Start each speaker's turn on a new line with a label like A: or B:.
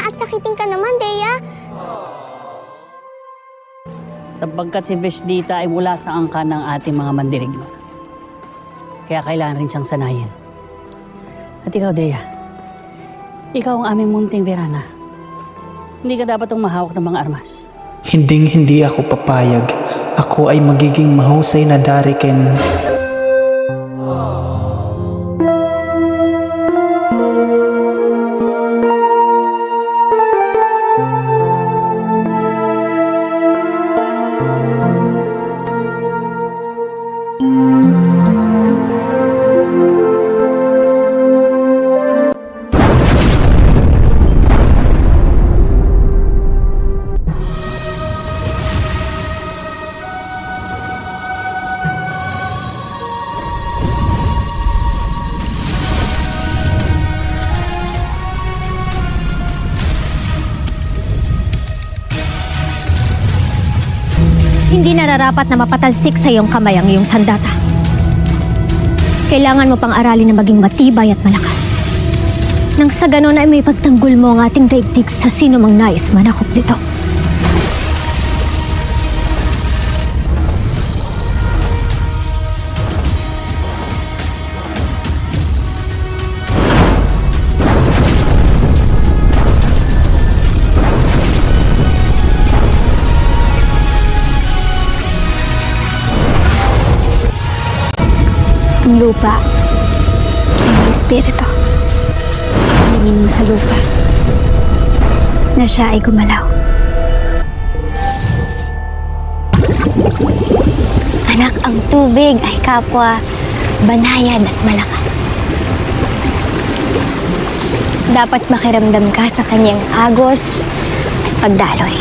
A: na at sakitin ka naman, Dea.
B: Sapagkat si Veshdita ay mula sa angkan ng ating mga mandirigma. Kaya kailangan rin siyang sanayin. At ikaw, Dea, ikaw ang aming munting Verana. Hindi ka dapat mahawak ng mga armas.
C: Hinding-hindi ako papayag. Ako ay magiging mahusay na dariken.
D: Hindi nararapat na mapatalsik sa iyong kamay ang iyong sandata. Kailangan mo pang aralin na maging matibay at malakas. Nang sa ganon ay may pagtanggol mo ang ating daigdig sa sino mang nais manakop nito. Ang lupa, ang espiritu. Hingin mo sa lupa na siya ay gumalaw.
A: Anak, ang tubig ay kapwa banayad at malakas. Dapat makiramdam ka sa kanyang agos at pagdaloy.